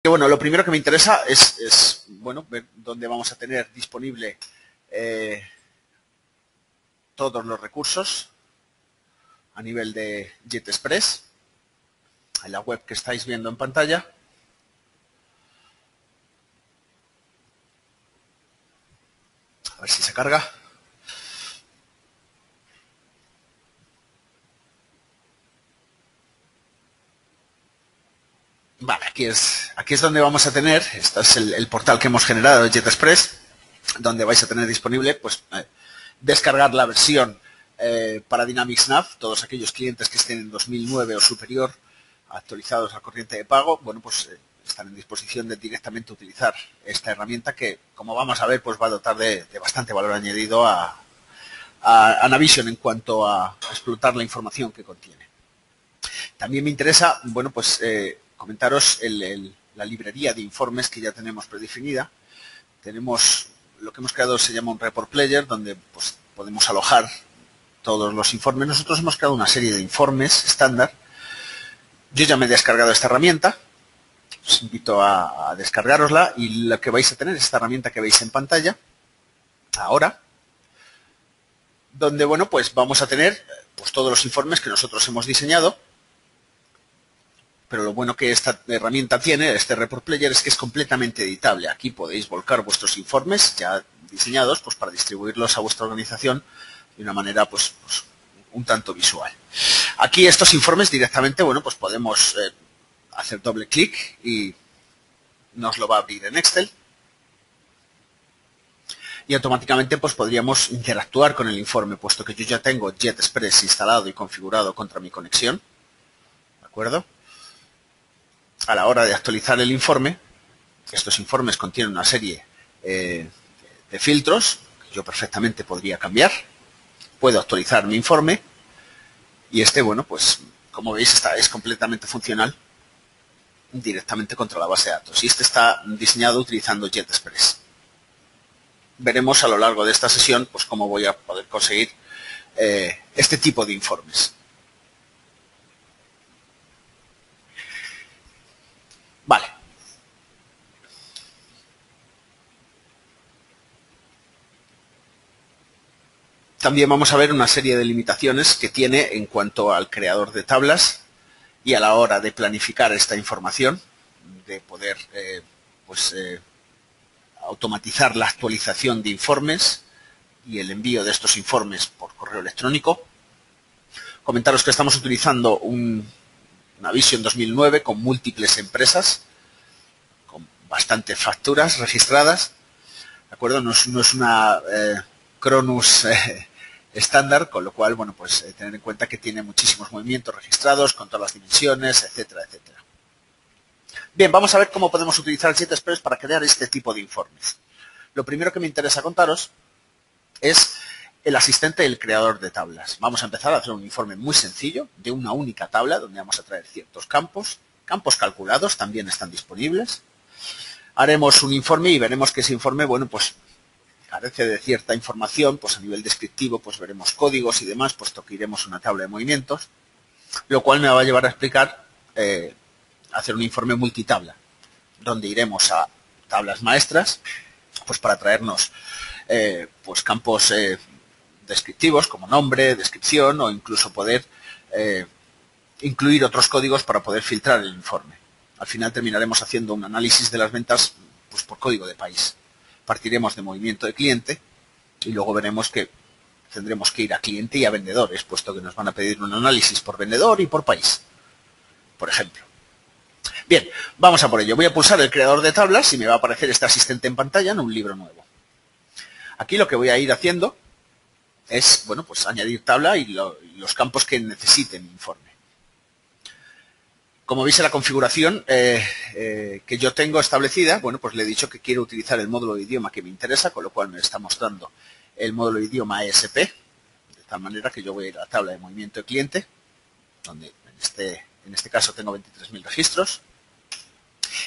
Y bueno, lo primero que me interesa es bueno, ver dónde vamos a tener disponible todos los recursos a nivel de JetExpress, en la web que estáis viendo en pantalla. A ver si se carga. Vale, aquí es donde vamos a tener, este es el portal que hemos generado de JetExpress, donde vais a tener disponible, pues, descargar la versión para Dynamics Nav, todos aquellos clientes que estén en 2009 o superior, actualizados a corriente de pago, bueno, pues están en disposición de directamente utilizar esta herramienta que, como vamos a ver, pues va a dotar de bastante valor añadido a Navision en cuanto a explotar la información que contiene. También me interesa, bueno, pues comentaros la librería de informes que ya tenemos predefinida. Tenemos, lo que hemos creado se llama un report player, donde pues podemos alojar todos los informes. Nosotros hemos creado una serie de informes estándar. Yo ya me he descargado esta herramienta. Os invito a descargarosla y lo que vais a tener es esta herramienta que veis en pantalla ahora, donde, bueno, pues vamos a tener pues todos los informes que nosotros hemos diseñado. Pero lo bueno que esta herramienta tiene, este report player, es que es completamente editable. Aquí podéis volcar vuestros informes ya diseñados pues para distribuirlos a vuestra organización de una manera pues un tanto visual. Aquí estos informes directamente, bueno, pues podemos hacer doble clic y nos lo va a abrir en Excel. Y automáticamente pues podríamos interactuar con el informe, puesto que yo ya tengo JetExpress instalado y configurado contra mi conexión. ¿De acuerdo? A la hora de actualizar el informe, estos informes contienen una serie de filtros que yo perfectamente podría cambiar. Puedo actualizar mi informe y este, bueno, pues como veis es completamente funcional directamente contra la base de datos. Y este está diseñado utilizando JetExpress. Veremos a lo largo de esta sesión pues cómo voy a poder conseguir este tipo de informes. Vale. También vamos a ver una serie de limitaciones que tiene en cuanto al creador de tablas y a la hora de planificar esta información, de poder automatizar la actualización de informes y el envío de estos informes por correo electrónico. Comentaros que estamos utilizando una Navision 2009 con múltiples empresas, con bastantes facturas registradas, ¿de acuerdo? No es una Cronus estándar, con lo cual, bueno, pues tener en cuenta que tiene muchísimos movimientos registrados, con todas las dimensiones, etcétera, etcétera. Bien, vamos a ver cómo podemos utilizar JetExpress para crear este tipo de informes. Lo primero que me interesa contaros es el asistente del creador de tablas. Vamos a empezar a hacer un informe muy sencillo, de una única tabla, donde vamos a traer ciertos campos. Campos calculados también están disponibles. Haremos un informe y veremos que ese informe, bueno, pues carece de cierta información, pues a nivel descriptivo, pues veremos códigos y demás, puesto que iremos a una tabla de movimientos, lo cual me va a llevar a explicar, hacer un informe multitabla, donde iremos a tablas maestras, pues para traernos pues campos descriptivos como nombre, descripción o incluso poder incluir otros códigos para poder filtrar el informe. Al final terminaremos haciendo un análisis de las ventas pues por código de país. Partiremos de movimiento de cliente y luego veremos que tendremos que ir a cliente y a vendedores, puesto que nos van a pedir un análisis por vendedor y por país, por ejemplo. Bien, vamos a por ello. Voy a pulsar el creador de tablas y me va a aparecer este asistente en pantalla en un libro nuevo. Aquí lo que voy a ir haciendo es, bueno, pues añadir tabla y los campos que necesite mi informe. Como veis en la configuración que yo tengo establecida, bueno, pues le he dicho que quiero utilizar el módulo de idioma que me interesa, con lo cual me está mostrando el módulo de idioma ESP, de tal manera que yo voy a ir a la tabla de movimiento de cliente, donde en este caso tengo 23.000 registros,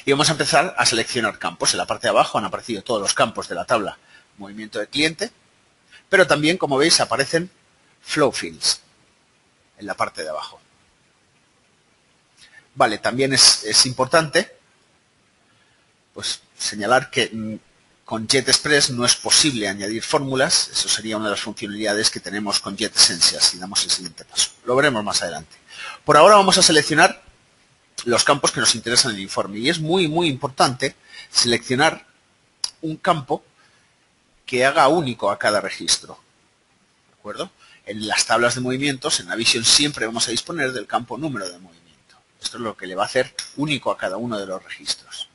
y vamos a empezar a seleccionar campos. En la parte de abajo han aparecido todos los campos de la tabla movimiento de cliente, pero también, como veis, aparecen flow fields en la parte de abajo. Vale, también es importante pues señalar que con JetExpress no es posible añadir fórmulas. Eso sería una de las funcionalidades que tenemos con JetEssentials si damos el siguiente paso. Lo veremos más adelante. Por ahora vamos a seleccionar los campos que nos interesan en el informe. Y es muy, muy importante seleccionar un campo que haga único a cada registro. ¿De acuerdo? En las tablas de movimientos, en Navision, siempre vamos a disponer del campo número de movimiento. Esto es lo que le va a hacer único a cada uno de los registros.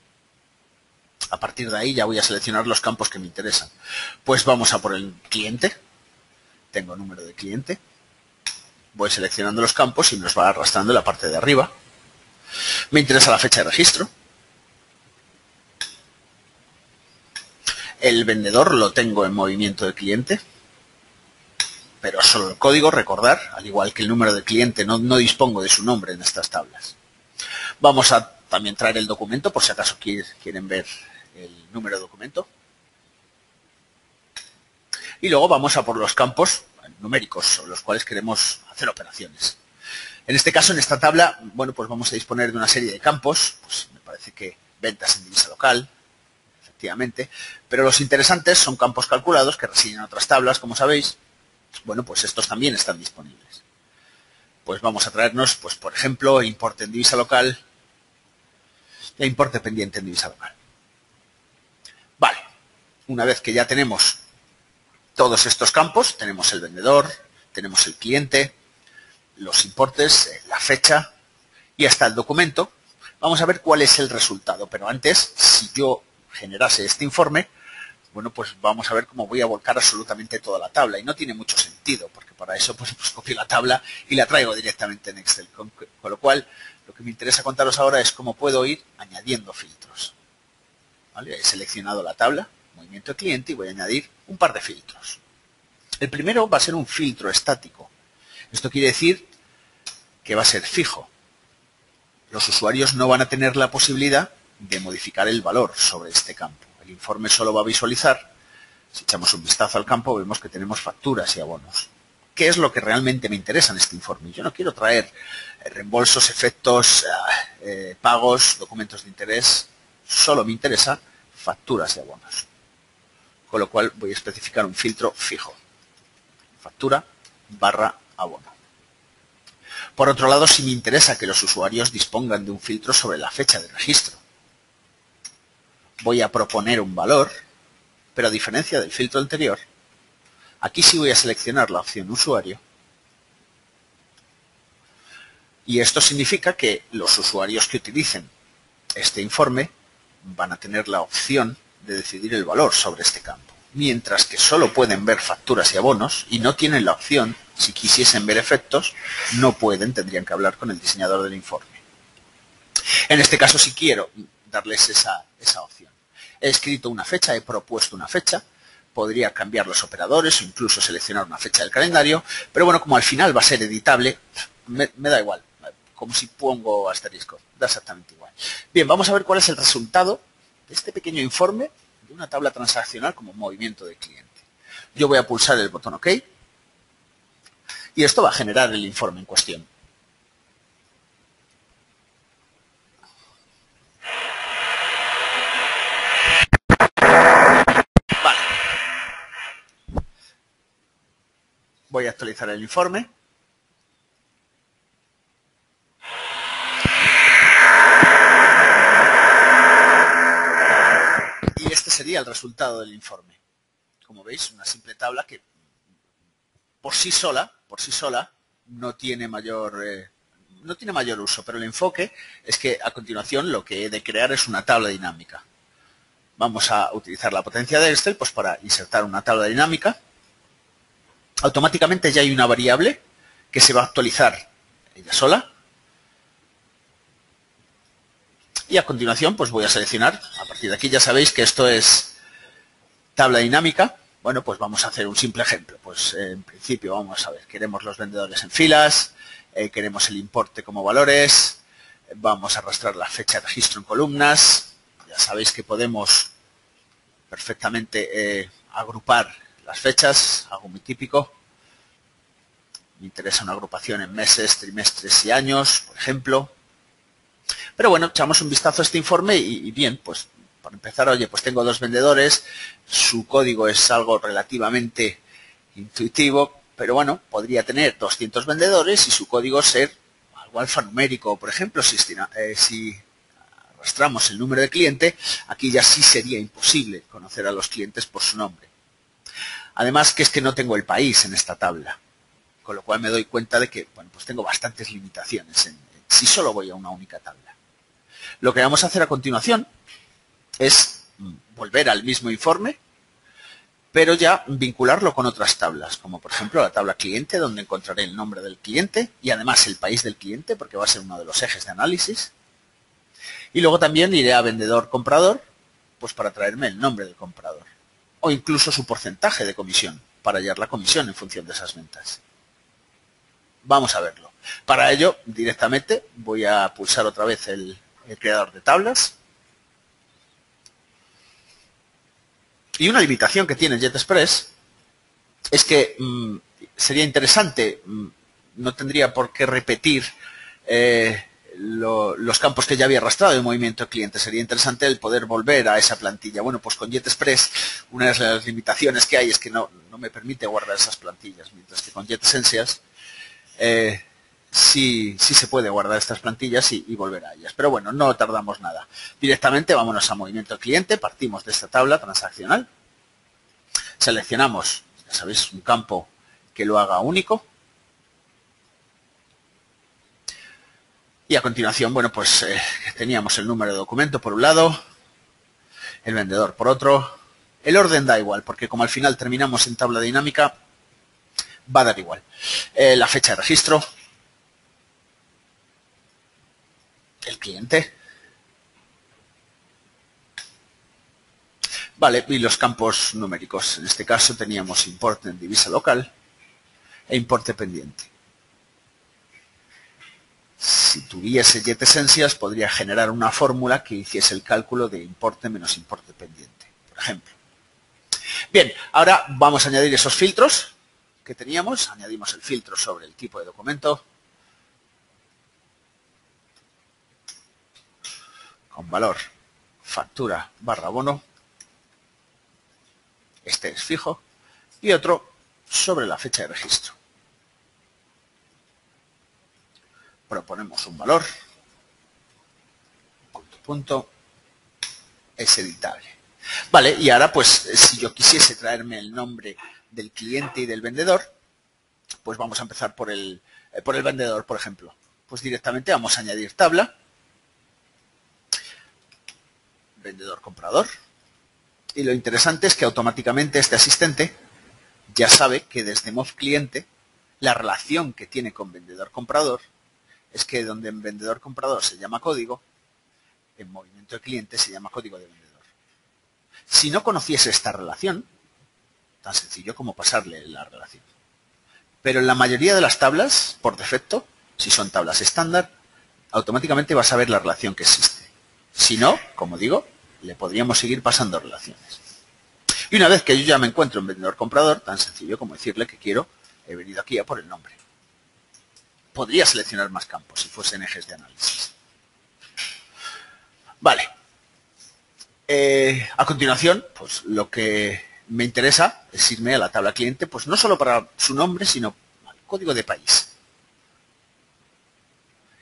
A partir de ahí ya voy a seleccionar los campos que me interesan. Pues vamos a por el cliente. Tengo número de cliente. Voy seleccionando los campos y nos va arrastrando en la parte de arriba. Me interesa la fecha de registro. El vendedor lo tengo en movimiento de cliente, pero solo el código, recordar, al igual que el número de cliente, no dispongo de su nombre en estas tablas. Vamos a también traer el documento, por si acaso quieren ver el número de documento. Y luego vamos a por los campos numéricos sobre los cuales queremos hacer operaciones. En este caso, en esta tabla, bueno, pues vamos a disponer de una serie de campos. Pues me parece que ventas en divisa local, efectivamente. Pero los interesantes son campos calculados que residen en otras tablas, como sabéis. Bueno, pues estos también están disponibles. Pues vamos a traernos, pues por ejemplo, importe en divisa local e importe pendiente en divisa local. Vale, una vez que ya tenemos todos estos campos, tenemos el vendedor, tenemos el cliente, los importes, la fecha y hasta el documento, vamos a ver cuál es el resultado. Pero antes, si yo generase este informe, bueno, pues vamos a ver cómo voy a volcar absolutamente toda la tabla. Y no tiene mucho sentido, porque para eso pues copio la tabla y la traigo directamente en Excel. Con lo cual, lo que me interesa contaros ahora es cómo puedo ir añadiendo filtros. ¿Vale? He seleccionado la tabla, movimiento de cliente, y voy a añadir un par de filtros. El primero va a ser un filtro estático. Esto quiere decir que va a ser fijo. Los usuarios no van a tener la posibilidad de modificar el valor sobre este campo. El informe solo va a visualizar, si echamos un vistazo al campo, vemos que tenemos facturas y abonos. ¿Qué es lo que realmente me interesa en este informe? Yo no quiero traer reembolsos, efectos, pagos, documentos de interés. Solo me interesa facturas y abonos. Con lo cual voy a especificar un filtro fijo. Factura barra abono. Por otro lado, sí me interesa que los usuarios dispongan de un filtro sobre la fecha de registro. Voy a proponer un valor, pero a diferencia del filtro anterior, aquí sí voy a seleccionar la opción usuario. Y esto significa que los usuarios que utilicen este informe van a tener la opción de decidir el valor sobre este campo. Mientras que solo pueden ver facturas y abonos y no tienen la opción, si quisiesen ver efectos, no pueden, tendrían que hablar con el diseñador del informe. En este caso, si quiero darles esa opción. He escrito una fecha, he propuesto una fecha, podría cambiar los operadores o incluso seleccionar una fecha del calendario, pero bueno, como al final va a ser editable, me da igual, como si pongo asterisco, da exactamente igual. Bien, vamos a ver cuál es el resultado de este pequeño informe de una tabla transaccional como movimiento de cliente. Yo voy a pulsar el botón OK y esto va a generar el informe en cuestión. Vale. Voy a actualizar el informe. Y este sería el resultado del informe. Como veis, una simple tabla que por sí sola no tiene mayor uso, pero el enfoque es que a continuación lo que he de crear es una tabla dinámica. Vamos a utilizar la potencia de Excel pues para insertar una tabla dinámica. Automáticamente ya hay una variable que se va a actualizar ella sola. Y a continuación pues voy a seleccionar, a partir de aquí ya sabéis que esto es tabla dinámica. Bueno, pues vamos a hacer un simple ejemplo. Pues en principio vamos a ver, queremos los vendedores en filas, queremos el importe como valores, vamos a arrastrar la fecha de registro en columnas. Ya sabéis que podemos perfectamente agrupar las fechas, algo muy típico. Me interesa una agrupación en meses, trimestres y años, por ejemplo. Pero bueno, echamos un vistazo a este informe y bien, pues por empezar, oye, pues tengo dos vendedores, su código es algo relativamente intuitivo, pero bueno, podría tener 200 vendedores y su código ser algo alfanumérico. Por ejemplo, si arrastramos el número de cliente, aquí ya sí sería imposible conocer a los clientes por su nombre. Además, que es que no tengo el país en esta tabla, con lo cual me doy cuenta de que, bueno, pues tengo bastantes limitaciones si solo voy a una única tabla. Lo que vamos a hacer a continuación es volver al mismo informe, pero ya vincularlo con otras tablas, como por ejemplo la tabla cliente, donde encontraré el nombre del cliente y además el país del cliente, porque va a ser uno de los ejes de análisis. Y luego también iré a vendedor-comprador, pues para traerme el nombre del comprador, o incluso su porcentaje de comisión, para hallar la comisión en función de esas ventas. Vamos a verlo. Para ello, directamente voy a pulsar otra vez el creador de tablas. Y una limitación que tiene JetExpress es que sería interesante, no tendría por qué repetir los campos que ya había arrastrado en movimiento de cliente. Sería interesante el poder volver a esa plantilla. Bueno, pues con JetExpress una de las limitaciones que hay es que no me permite guardar esas plantillas, mientras que con JetEssentials sí se puede guardar estas plantillas y volver a ellas. Pero bueno, no tardamos nada. Directamente vámonos a movimiento de cliente, partimos de esta tabla transaccional, seleccionamos, ya sabéis, un campo que lo haga único. Y a continuación, bueno, pues teníamos el número de documento por un lado, el vendedor por otro. El orden da igual, porque como al final terminamos en tabla dinámica, va a dar igual. La fecha de registro, el cliente. Vale, y los campos numéricos. En este caso teníamos importe en divisa local e importe pendiente. Si tuviese JetEssentials, podría generar una fórmula que hiciese el cálculo de importe menos importe pendiente, por ejemplo. Bien, ahora vamos a añadir esos filtros que teníamos. Añadimos el filtro sobre el tipo de documento, con valor factura barra bono. Este es fijo. Y otro sobre la fecha de registro. Proponemos un valor, punto, es editable. Vale, y ahora pues si yo quisiese traerme el nombre del cliente y del vendedor, pues vamos a empezar por el vendedor, por ejemplo. Pues directamente vamos a añadir tabla, vendedor-comprador, y lo interesante es que automáticamente este asistente ya sabe que desde MovCliente la relación que tiene con vendedor-comprador es que donde en vendedor-comprador se llama código, en movimiento de cliente se llama código de vendedor. Si no conociese esta relación, tan sencillo como pasarle la relación. Pero en la mayoría de las tablas, por defecto, si son tablas estándar, automáticamente va a saber la relación que existe. Si no, como digo, le podríamos seguir pasando relaciones. Y una vez que yo ya me encuentro en vendedor-comprador, tan sencillo como decirle que he venido aquí a por el nombre. Podría seleccionar más campos si fuesen ejes de análisis. Vale. A continuación, pues lo que me interesa es irme a la tabla cliente, pues no solo para su nombre, sino al código de país.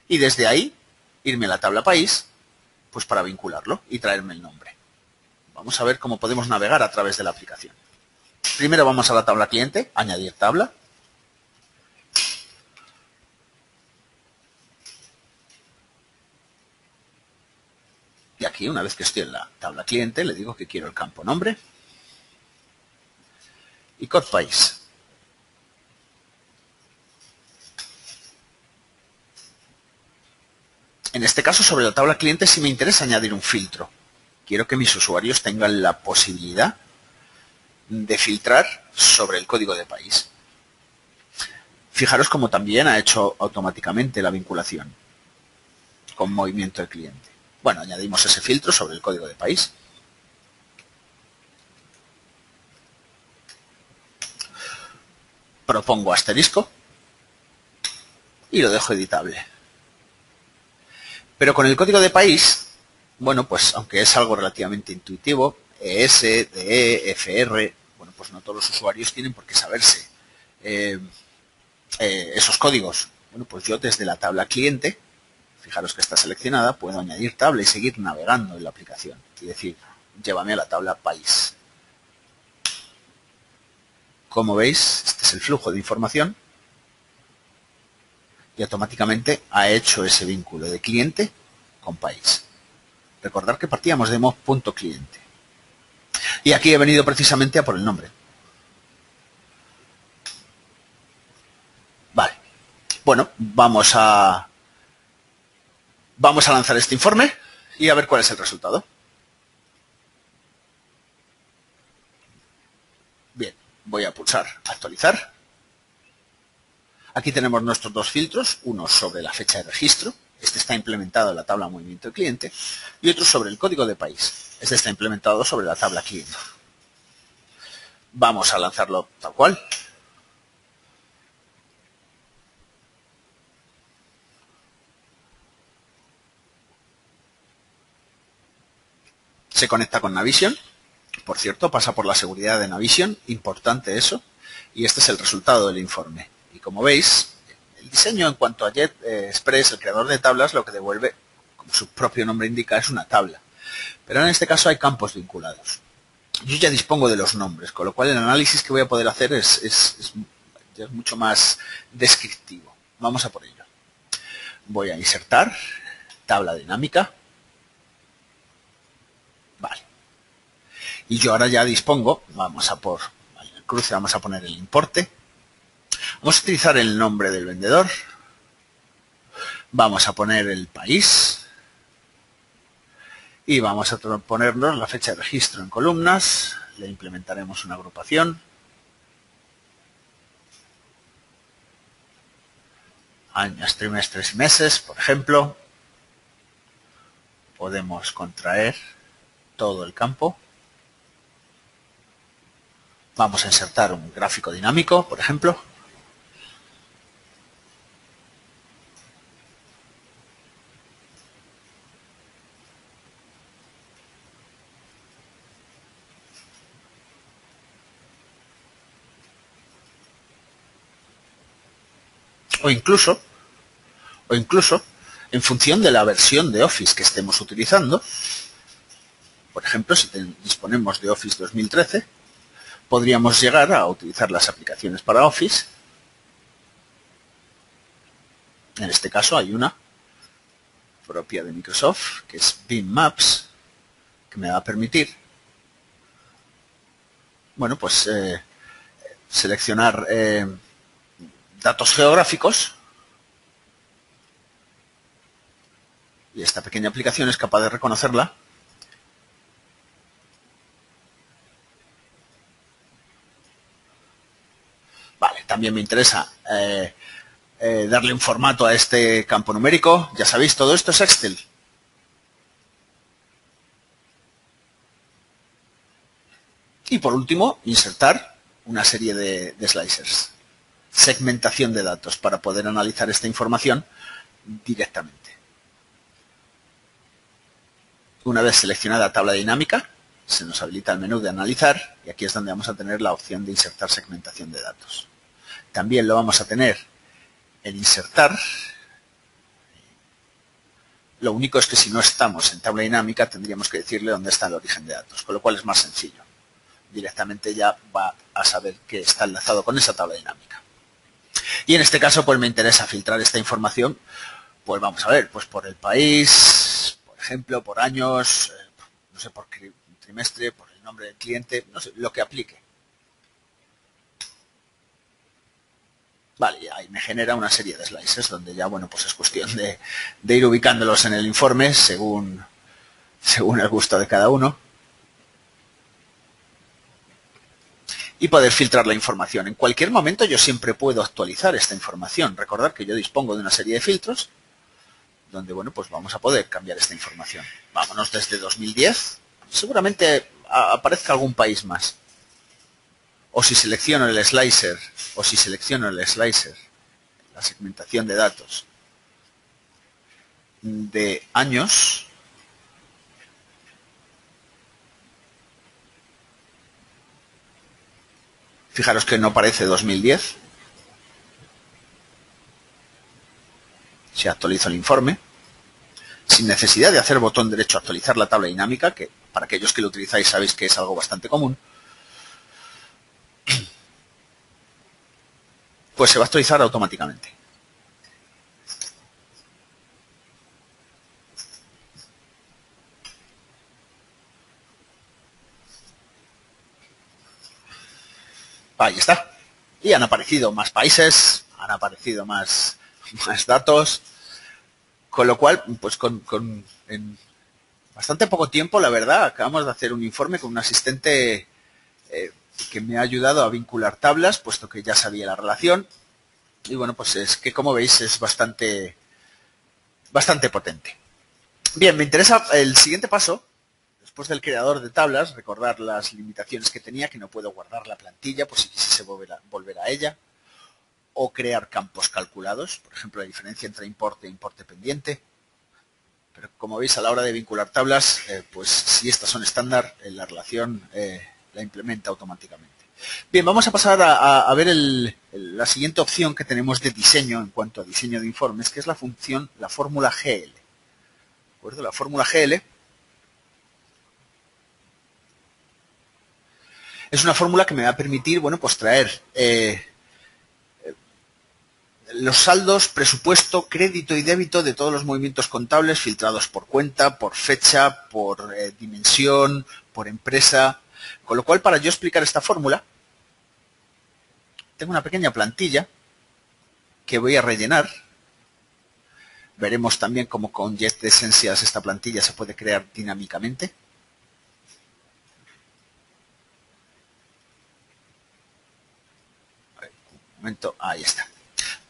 Y desde ahí, irme a la tabla país, pues para vincularlo y traerme el nombre. Vamos a ver cómo podemos navegar a través de la aplicación. Primero vamos a la tabla cliente, añadir tabla. Y aquí, una vez que estoy en la tabla cliente, le digo que quiero el campo nombre y código país. En este caso, sobre la tabla cliente, sí me interesa añadir un filtro. Quiero que mis usuarios tengan la posibilidad de filtrar sobre el código de país. Fijaros cómo también ha hecho automáticamente la vinculación con movimiento de cliente. Bueno, añadimos ese filtro sobre el código de país. Propongo asterisco y lo dejo editable. Pero con el código de país bueno, pues aunque es algo relativamente intuitivo, ES, DE, FR, bueno, pues no todos los usuarios tienen por qué saberse esos códigos. Bueno, pues yo desde la tabla cliente, fijaros que está seleccionada, puedo añadir tabla y seguir navegando en la aplicación. Y decir, llévame a la tabla país. Como veis, este es el flujo de información y automáticamente ha hecho ese vínculo de cliente con país. Recordar que partíamos de mob.cliente. Y aquí he venido precisamente a por el nombre. Vale. Bueno, vamos a lanzar este informe y a ver cuál es el resultado. Bien, voy a pulsar actualizar. Aquí tenemos nuestros dos filtros, uno sobre la fecha de registro, este está implementado en la tabla movimiento de cliente, y otro sobre el código de país, este está implementado sobre la tabla cliente. Vamos a lanzarlo tal cual. Se conecta con Navision. Por cierto, pasa por la seguridad de Navision, importante eso, y este es el resultado del informe. Y como veis, el diseño en cuanto a JetExpress, el creador de tablas, lo que devuelve, como su propio nombre indica, es una tabla. Pero en este caso hay campos vinculados. Yo ya dispongo de los nombres, con lo cual el análisis que voy a poder hacer es mucho más descriptivo. Vamos a por ello. Voy a insertar tabla dinámica. Vale. Y yo ahora ya dispongo, vamos a por el cruce, vamos a poner el importe. Vamos a utilizar el nombre del vendedor. Vamos a poner el país. Y vamos a ponernos la fecha de registro en columnas. Le implementaremos una agrupación. Años, trimestres y meses, por ejemplo. Podemos contraer todo el campo. Vamos a insertar un gráfico dinámico, por ejemplo. O incluso, en función de la versión de Office que estemos utilizando, por ejemplo, si disponemos de Office 2013, podríamos llegar a utilizar las aplicaciones para Office. En este caso hay una propia de Microsoft, que es Bing Maps, que me va a permitir, bueno, pues seleccionar datos geográficos, y esta pequeña aplicación es capaz de reconocerla. Vale, también me interesa darle un formato a este campo numérico. Ya sabéis, todo esto es Excel. Y por último, insertar una serie de slicers. Segmentación de datos para poder analizar esta información directamente. Una vez seleccionada tabla dinámica, se nos habilita el menú de analizar y aquí es donde vamos a tener la opción de insertar segmentación de datos. También lo vamos a tener en insertar. Lo único es que si no estamos en tabla dinámica tendríamos que decirle dónde está el origen de datos, con lo cual es más sencillo. Directamente ya va a saber que está enlazado con esa tabla dinámica. Y en este caso pues me interesa filtrar esta información, pues vamos a ver, pues por el país, por ejemplo, por años, no sé, por trimestre, por el nombre del cliente, no sé, lo que aplique. Vale, y ahí me genera una serie de slices donde ya, bueno, pues es cuestión de ir ubicándolos en el informe según el gusto de cada uno. Y poder filtrar la información. En cualquier momento yo siempre puedo actualizar esta información. Recordad que yo dispongo de una serie de filtros donde, bueno, pues vamos a poder cambiar esta información. Vámonos desde 2010. Seguramente aparezca algún país más. O si selecciono el slicer, la segmentación de datos de años, Fijaros que no aparece 2010. Se actualiza el informe. Sin necesidad de hacer botón derecho actualizar la tabla dinámica, que para aquellos que lo utilizáis sabéis que es algo bastante común. Pues se va a actualizar automáticamente. Ahí está. Y han aparecido más países, han aparecido más datos, con lo cual, pues en bastante poco tiempo, la verdad, acabamos de hacer un informe con un asistente que me ha ayudado a vincular tablas, puesto que ya sabía la relación. Y bueno, pues es que, como veis, es bastante potente. Bien, me interesa el siguiente paso. Después del creador de tablas, recordar las limitaciones que tenía, que no puedo guardar la plantilla, pues si quisiese volver a ella, o crear campos calculados, por ejemplo, la diferencia entre importe e importe pendiente. Pero como veis, a la hora de vincular tablas, pues si estas son estándar, la relación la implementa automáticamente. Bien, vamos a pasar a ver la siguiente opción que tenemos de diseño en cuanto a diseño de informes, que es la fórmula GL. ¿De acuerdo? La fórmula GL es una fórmula que me va a permitir, bueno, pues traer los saldos, presupuesto, crédito y débito de todos los movimientos contables filtrados por cuenta, por fecha, por dimensión, por empresa. Con lo cual, para yo explicar esta fórmula, tengo una pequeña plantilla que voy a rellenar. Veremos también cómo con Jet Essentials esta plantilla se puede crear dinámicamente. Un momento, ahí está.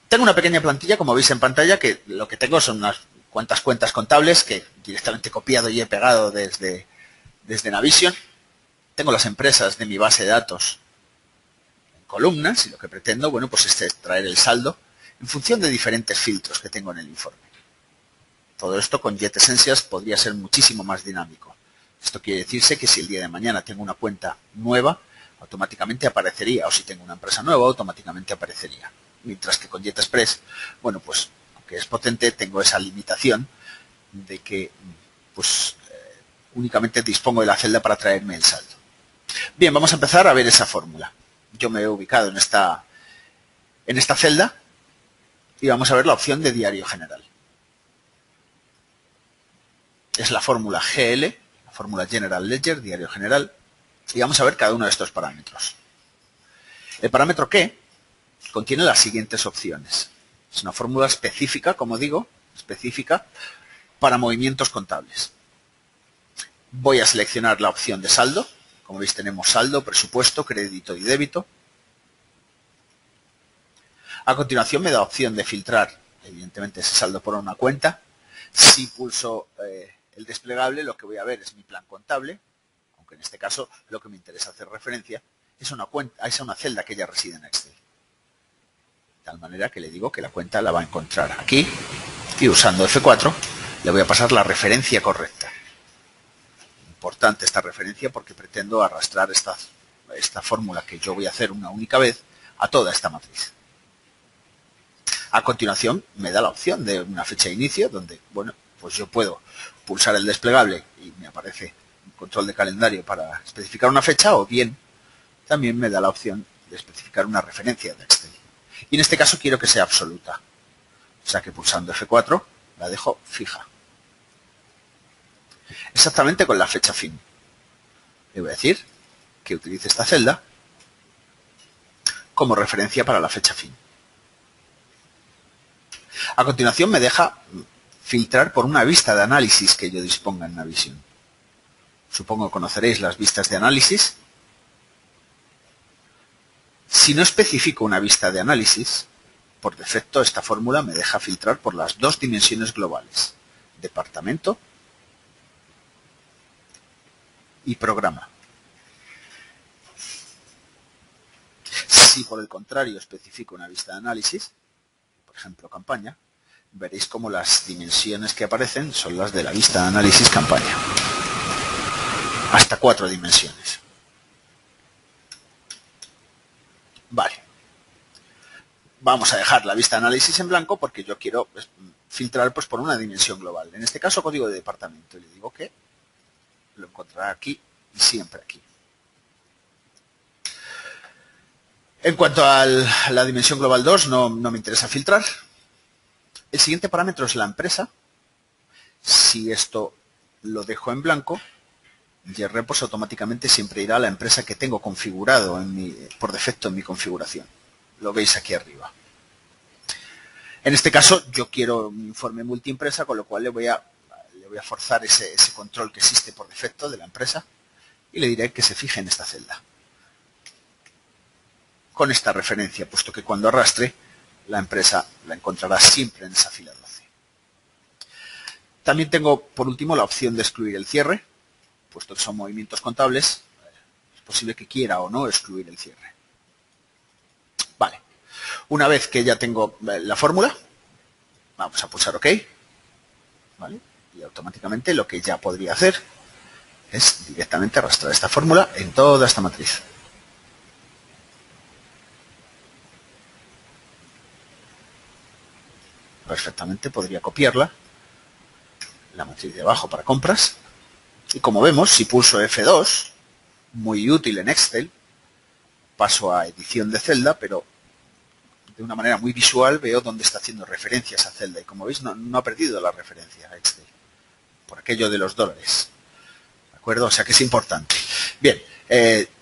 Tengo una pequeña plantilla, como veis en pantalla, que lo que tengo son unas cuantas cuentas contables que directamente he copiado y he pegado desde Navision. Tengo las empresas de mi base de datos en columnas y lo que pretendo, bueno, pues es traer el saldo en función de diferentes filtros que tengo en el informe. Todo esto con Jet Essentials podría ser muchísimo más dinámico. Esto quiere decirse que si el día de mañana tengo una cuenta nueva, automáticamente aparecería, o si tengo una empresa nueva, automáticamente aparecería. Mientras que con Jet Express, bueno, pues aunque es potente, tengo esa limitación de que pues únicamente dispongo de la celda para traerme el saldo. Bien, vamos a empezar a ver esa fórmula. Yo me he ubicado en esta celda y vamos a ver la opción de diario general. Es la fórmula GL, la fórmula General Ledger, diario general, y vamos a ver cada uno de estos parámetros. El parámetro Q contiene las siguientes opciones. Es una fórmula específica, como digo, específica para movimientos contables. Voy a seleccionar la opción de saldo. Como veis, tenemos saldo, presupuesto, crédito y débito. A continuación me da opción de filtrar, evidentemente, ese saldo por una cuenta. Si pulso el desplegable, lo que voy a ver es mi plan contable, aunque en este caso lo que me interesa hacer referencia es a una celda que ya reside en Excel. De tal manera que le digo que la cuenta la va a encontrar aquí y usando F4 le voy a pasar la referencia correcta. Importante esta referencia porque pretendo arrastrar esta fórmula que yo voy a hacer una única vez a toda esta matriz. A continuación me da la opción de una fecha de inicio donde, bueno, pues yo puedo pulsar el desplegable y me aparece un control de calendario para especificar una fecha, o bien también me da la opción de especificar una referencia de Excel. Y en este caso quiero que sea absoluta. O sea que pulsando F4 la dejo fija. Exactamente con la fecha fin. Le voy a decir que utilice esta celda como referencia para la fecha fin. A continuación me deja filtrar por una vista de análisis que yo disponga en Navision. Supongo que conoceréis las vistas de análisis. Si no especifico una vista de análisis, por defecto esta fórmula me deja filtrar por las dos dimensiones globales, departamento y programa. Si por el contrario especifico una vista de análisis, por ejemplo campaña, veréis cómo las dimensiones que aparecen son las de la vista de análisis campaña. Hasta 4 dimensiones. Vamos a dejar la vista de análisis en blanco porque yo quiero pues, filtrar pues, por una dimensión global. En este caso, código de departamento. Y le digo que lo encontrará aquí y siempre aquí. En cuanto a la dimensión global 2, no me interesa filtrar. El siguiente parámetro es la empresa. Si esto lo dejo en blanco, JRepos automáticamente siempre irá a la empresa que tengo configurado por defecto en mi configuración. Lo veis aquí arriba. En este caso, yo quiero un informe multiempresa, con lo cual le voy a forzar ese control que existe por defecto de la empresa y le diré que se fije en esta celda. Con esta referencia, puesto que cuando arrastre, la empresa la encontrará siempre en esa fila 12. También tengo, por último, la opción de excluir el cierre, puesto que son movimientos contables, es posible que quiera o no excluir el cierre. Vale. Una vez que ya tengo la fórmula, vamos a pulsar OK. ¿Vale? Y automáticamente lo que ya podría hacer es directamente arrastrar esta fórmula en toda esta matriz. Perfectamente podría copiarla, la matriz de abajo para compras. Y como vemos, si pulso F2, muy útil en Excel, paso a edición de celda, pero de una manera muy visual veo dónde está haciendo referencia a esa celda. Y como veis, no ha perdido la referencia a Excel, por aquello de los dólares. ¿De acuerdo? O sea que es importante. Bien,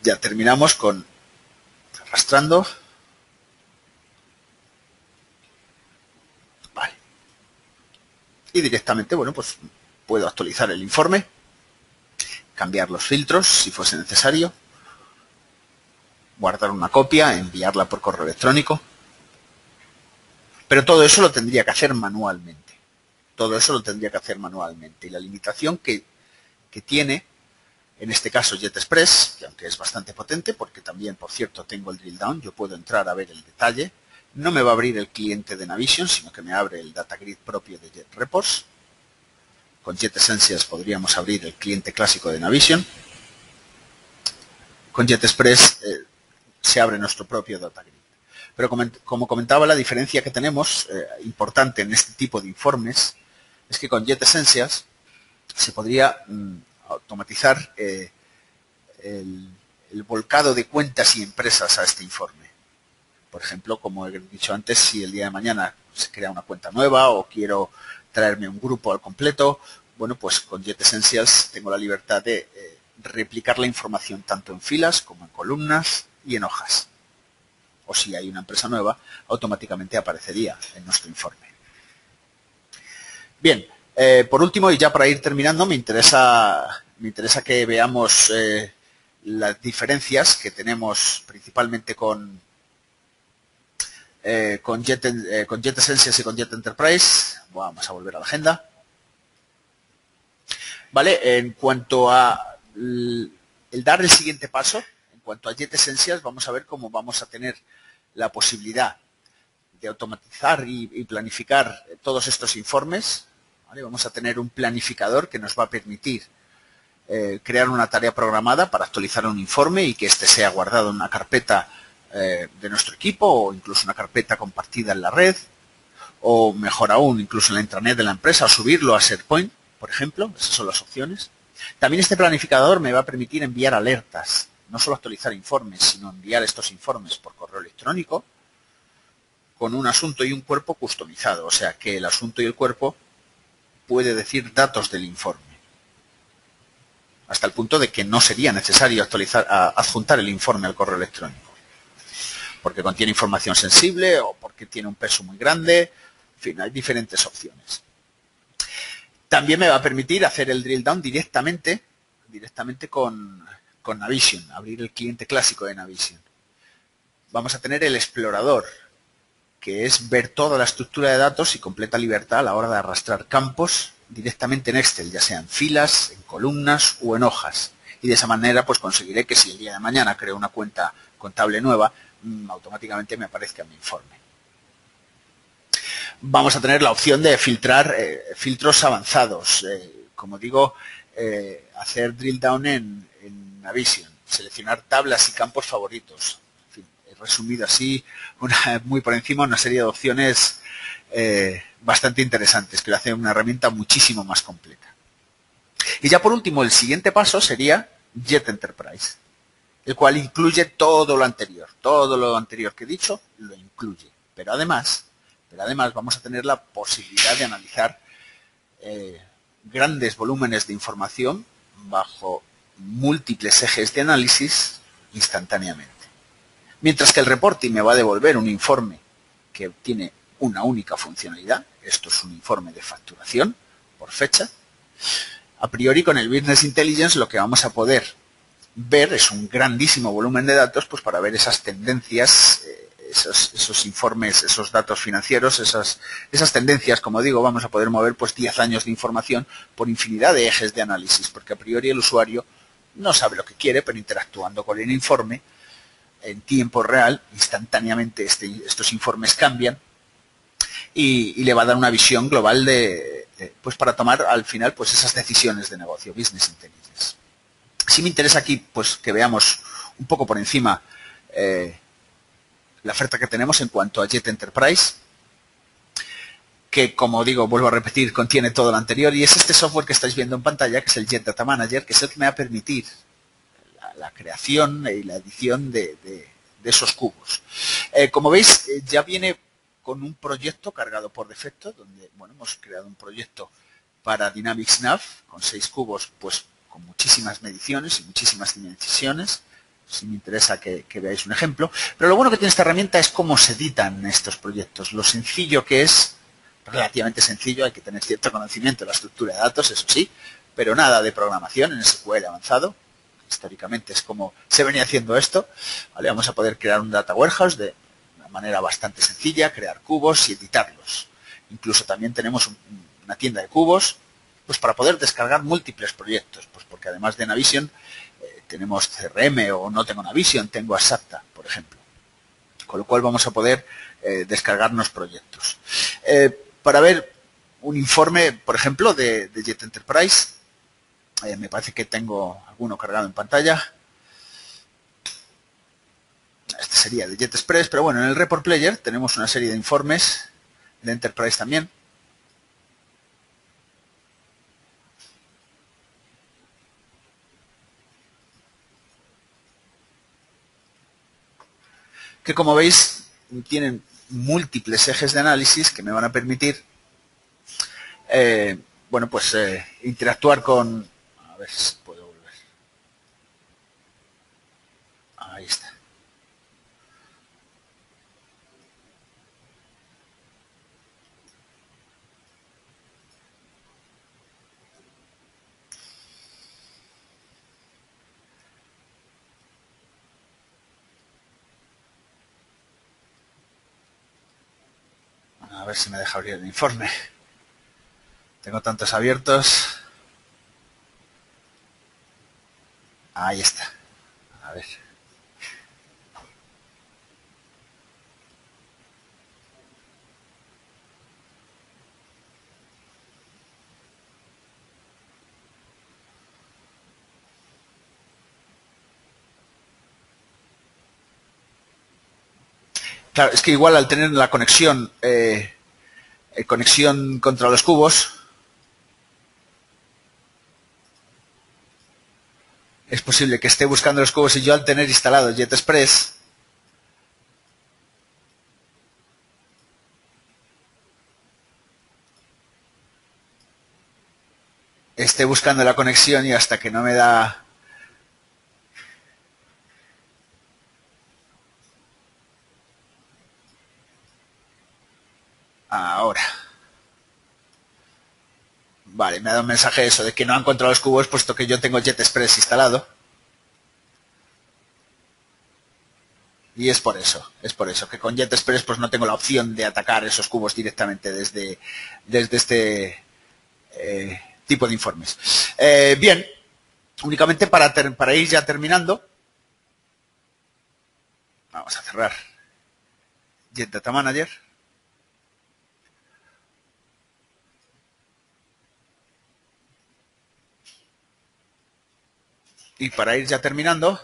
ya terminamos con arrastrando. Vale. Y directamente, bueno, pues puedo actualizar el informe, cambiar los filtros si fuese necesario, guardar una copia, enviarla por correo electrónico. Pero todo eso lo tendría que hacer manualmente. Todo eso lo tendría que hacer manualmente. Y la limitación que tiene, en este caso JetExpress, que aunque es bastante potente, porque también, por cierto, tengo el drill down, yo puedo entrar a ver el detalle, no me va a abrir el cliente de Navision, sino que me abre el data grid propio de JetReports. Con JetEssentials podríamos abrir el cliente clásico de Navision. Con JetExpress se abre nuestro propio data grid. Pero como comentaba, la diferencia que tenemos, importante en este tipo de informes, es que con JetEssentials se podría automatizar el volcado de cuentas y empresas a este informe. Por ejemplo, como he dicho antes, si el día de mañana se crea una cuenta nueva o quiero traerme un grupo al completo, bueno, pues con JetEssentials tengo la libertad de replicar la información tanto en filas como en columnas y en hojas. O si hay una empresa nueva, automáticamente aparecería en nuestro informe. Bien, por último, y ya para ir terminando, me interesa que veamos las diferencias que tenemos principalmente con JetEssentials y con Jet Enterprise. Vamos a volver a la agenda. Vale, en cuanto a el dar el siguiente paso, en cuanto a JetEssentials, vamos a ver cómo vamos a tener la posibilidad de automatizar y planificar todos estos informes. ¿Vale? Vamos a tener un planificador que nos va a permitir crear una tarea programada para actualizar un informe y que éste sea guardado en una carpeta de nuestro equipo o incluso una carpeta compartida en la red o mejor aún, incluso en la intranet de la empresa o subirlo a SharePoint, por ejemplo. Esas son las opciones. También este planificador me va a permitir enviar alertas, no solo actualizar informes, sino enviar estos informes por correo electrónico con un asunto y un cuerpo customizado. O sea, que el asunto y el cuerpo puede decir datos del informe. Hasta el punto de que no sería necesario adjuntar el informe al correo electrónico. Porque contiene información sensible o porque tiene un peso muy grande. En fin, hay diferentes opciones. También me va a permitir hacer el drill down directamente con Navision, abrir el cliente clásico de Navision. Vamos a tener el explorador, que es ver toda la estructura de datos y completa libertad a la hora de arrastrar campos directamente en Excel, ya sea en filas, en columnas o en hojas. Y de esa manera pues conseguiré que si el día de mañana creo una cuenta contable nueva, automáticamente me aparezca mi informe. Vamos a tener la opción de filtrar filtros avanzados. Como digo, hacer drill down en Navision, seleccionar tablas y campos favoritos. En fin, he resumido así, muy por encima, una serie de opciones bastante interesantes, que lo hace una herramienta muchísimo más completa. Y ya por último, el siguiente paso sería Jet Enterprise, el cual incluye todo lo anterior. Todo lo anterior que he dicho lo incluye. Pero además vamos a tener la posibilidad de analizar grandes volúmenes de información bajo múltiples ejes de análisis instantáneamente. Mientras que el reporting me va a devolver un informe que tiene una única funcionalidad. Esto es un informe de facturación por fecha. A priori, con el Business Intelligence lo que vamos a poder ver es un grandísimo volumen de datos, pues para ver esas tendencias, esos informes, esos datos financieros, esas tendencias, como digo, vamos a poder mover pues 10 años de información por infinidad de ejes de análisis, porque a priori el usuario no sabe lo que quiere, pero interactuando con el informe en tiempo real, instantáneamente estos informes cambian y le va a dar una visión global pues para tomar al final pues esas decisiones de negocio, Business Intelligence. Sí me interesa aquí pues que veamos un poco por encima la oferta que tenemos en cuanto a Jet Enterprise, que como digo, vuelvo a repetir, contiene todo lo anterior, y es este software que estáis viendo en pantalla, que es el Jet Data Manager, que es el que me va a permitir la creación y la edición de esos cubos. Como veis, ya viene con un proyecto cargado por defecto, donde bueno, hemos creado un proyecto para Dynamics Nav con 6 cubos, pues con muchísimas mediciones y muchísimas dimensiones. Si me interesa que veáis un ejemplo. Pero lo bueno que tiene esta herramienta es cómo se editan estos proyectos. Lo sencillo que es, relativamente sencillo, hay que tener cierto conocimiento de la estructura de datos, eso sí, pero nada de programación en SQL avanzado. Históricamente es como se venía haciendo esto. ¿Vale? Vamos a poder crear un data warehouse de una manera bastante sencilla, crear cubos y editarlos. Incluso también tenemos una tienda de cubos pues para poder descargar múltiples proyectos, pues porque además de Navision tenemos CRM o no tengo Navision, tengo Asapta, por ejemplo. Con lo cual vamos a poder descargarnos proyectos. Para ver un informe, por ejemplo, de Jet Enterprise, me parece que tengo alguno cargado en pantalla. Este sería de Jet Express, pero bueno, en el Report Player tenemos una serie de informes de Enterprise también. Que como veis tienen múltiples ejes de análisis que me van a permitir bueno, pues interactuar con... A ver si puedo volver. Ahí está. A ver si me deja abrir el informe. Tengo tantos abiertos. Ahí está. A ver. Claro, es que igual al tener la conexión contra los cubos, es posible que esté buscando los cubos y yo al tener instalado Jet Express esté buscando la conexión y hasta que no me da... Ahora. Vale, me ha dado un mensaje eso de que no ha encontrado los cubos puesto que yo tengo Jet Express instalado. Y es por eso, que con Jet Express pues no tengo la opción de atacar esos cubos directamente desde este tipo de informes. Bien, únicamente para ir ya terminando, vamos a cerrar Jet Data Manager. Y para ir ya terminando,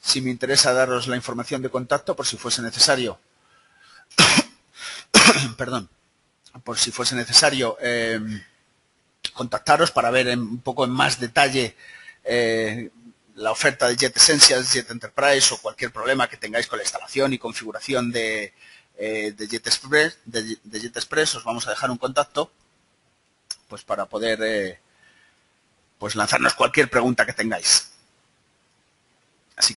si me interesa daros la información de contacto por si fuese necesario. Perdón. Por si fuese necesario contactaros para ver un poco en más detalle la oferta de Jet Essentials, Jet Enterprise o cualquier problema que tengáis con la instalación y configuración de Jet Express, os vamos a dejar un contacto pues para poder pues lanzarnos cualquier pregunta que tengáis.